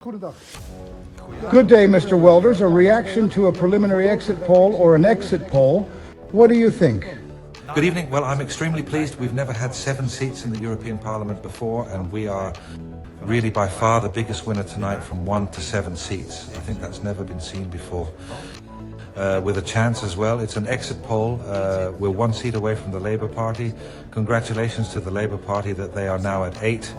Good day, Mr. Wilders. A reaction to a preliminary exit poll or an exit poll. What do you think? Good evening. Well, I'm extremely pleased. We've never had 7 seats in the European Parliament before, and we are really by far the biggest winner tonight from 1 to 7 seats. I think that's never been seen before. With a chance as well. It's an exit poll. We're 1 seat away from the Labour Party. Congratulations to the Labour Party that they are now at 8.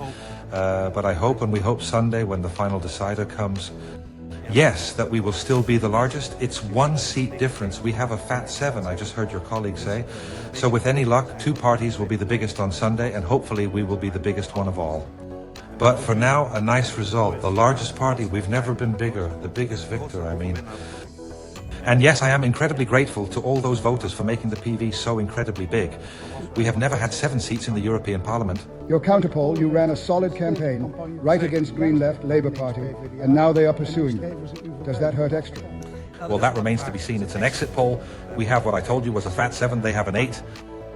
But I hope, and we hope Sunday when the final decider comes, yes, that we will still be the largest. It's 1 seat difference. We have a fat 7, I just heard your colleague say. So with any luck, 2 parties will be the biggest on Sunday, and hopefully we will be the biggest one of all. But for now, a nice result. The largest party, we've never been bigger. The biggest victor, I mean. And yes, I am incredibly grateful to all those voters for making the PV so incredibly big. We have never had 7 seats in the European Parliament. Your counterpoll, you ran a solid campaign, right against Green Left, Labour Party, and now they are pursuing you. Does that hurt extra? Well, that remains to be seen. It's an exit poll. We have what I told you was a fat 7, they have an 8.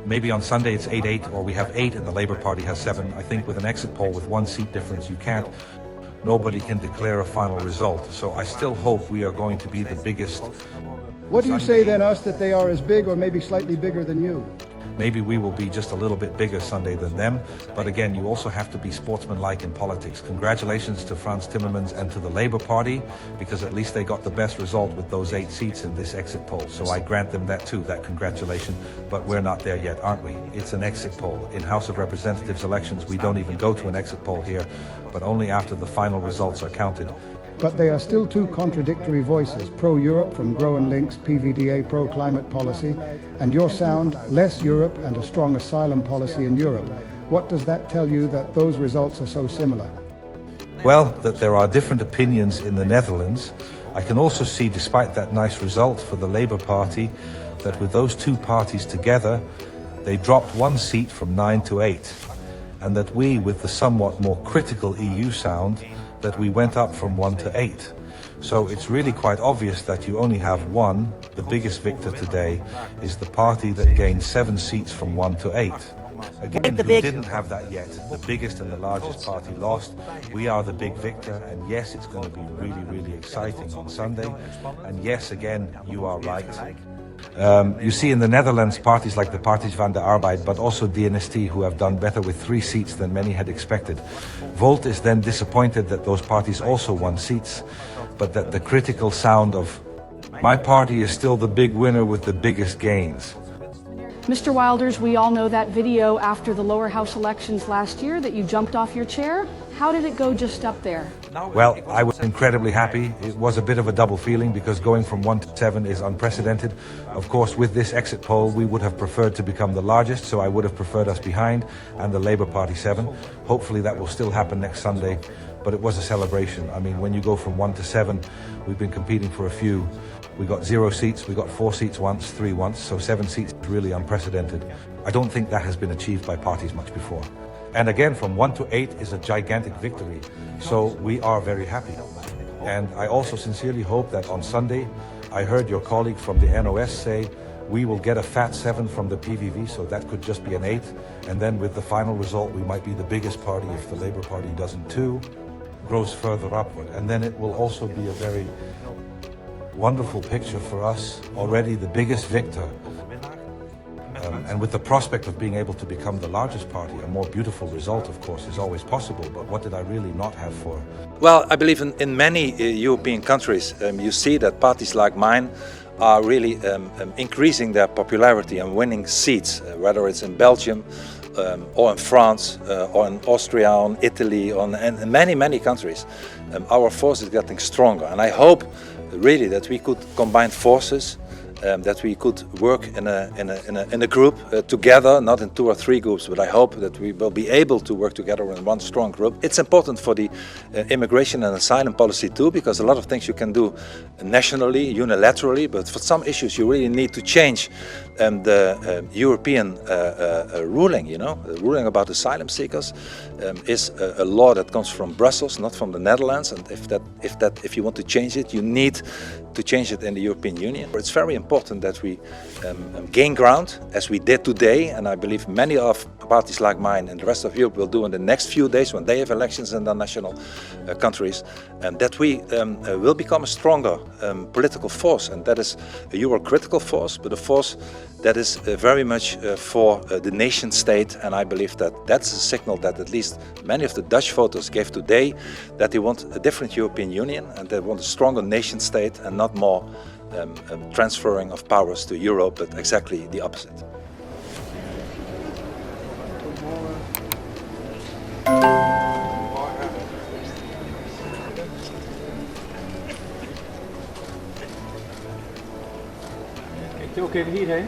Maybe on Sunday it's 8-8, or we have 8 and the Labour Party has 7. I think with an exit poll with 1 seat difference, nobody can declare a final result. So I still hope we are going to be the biggest. What do you say then, us, that they are as big or maybe slightly bigger than you? Maybe we will be just a little bit bigger Sunday than them. But again, you also have to be sportsmanlike in politics. Congratulations to Frans Timmermans and to the Labour Party, because at least they got the best result with those 8 seats in this exit poll. So I grant them that too, that congratulation. But we're not there yet, aren't we? It's an exit poll. In House of Representatives elections, we don't even go to an exit poll here, but only after the final results are counted. But they are still 2 contradictory voices, pro-Europe from Groen Links, PVDA pro-climate policy, and your sound, less Europe and a strong asylum policy in Europe. What does that tell you that those results are so similar? Well, that there are different opinions in the Netherlands. I can also see, despite that nice result for the Labour Party, that with those 2 parties together, they dropped 1 seat from 9 to 8. And that we, with the somewhat more critical EU sound, that we went up from 1 to 8. So it's really quite obvious that you only have one. The biggest victor today is the party that gained 7 seats from 1 to 8. Again, we didn't have that yet. The biggest and the largest party lost. We are the big victor, and yes, it's going to be really, really exciting on Sunday. And yes, again, you are right. You see in the Netherlands parties like the Parties van de Arbeid, but also DNST, who have done better with 3 seats than many had expected. Volt is then disappointed that those parties also won seats, but that the critical sound of my party is still the big winner with the biggest gains. Mr. Wilders, we all know that video after the lower house elections last year that you jumped off your chair. How did it go just up there? Well, I was incredibly happy. It was a bit of a double feeling because going from 1 to 7 is unprecedented. Of course, with this exit poll, we would have preferred to become the largest, so I would have preferred us behind and the Labour Party 7. Hopefully that will still happen next Sunday, but it was a celebration. I mean, when you go from 1 to 7, we've been competing for a few. We got 0 seats, we got 4 seats once, 3 once, so 7 seats is really unprecedented. I don't think that has been achieved by parties much before. And again, from 1 to 8 is a gigantic victory. So we are very happy. And I also sincerely hope that on Sunday, I heard your colleague from the NOS say, we will get a fat 7 from the PVV, so that could just be an 8. And then with the final result, we might be the biggest party if the Labour Party doesn't too, grows further upward. And then it will also be a very wonderful picture for us, already the biggest victor. And with the prospect of being able to become the largest party, a more beautiful result, of course, is always possible. But what did I really not have for? Well, I believe in many European countries, you see that parties like mine are really increasing their popularity and winning seats, whether it's in Belgium or in France or in Austria, or in Italy, and in many, many countries. Our force is getting stronger, and I hope really that we could combine forces, that we could work in a group together, not in 2 or 3 groups, but I hope that we will be able to work together in one strong group. It's important for the immigration and asylum policy too, because a lot of things you can do nationally, unilaterally, but for some issues you really need to change the European ruling. You know, the ruling about asylum seekers is a law that comes from Brussels, not from the Netherlands, and if you want to change it, you need to change it in the European Union. It's very important that we gain ground, as we did today, and I believe many of parties like mine and the rest of Europe will do in the next few days when they have elections in their national countries, and that we will become a stronger political force, and that is a Euro-critical force, but a force that is very much for the nation state, and I believe that that's a signal that at least many of the Dutch voters gave today, that they want a different European Union and they want a stronger nation state and not more transferring of powers to Europe, but exactly the opposite. Kijk ook even hierheen.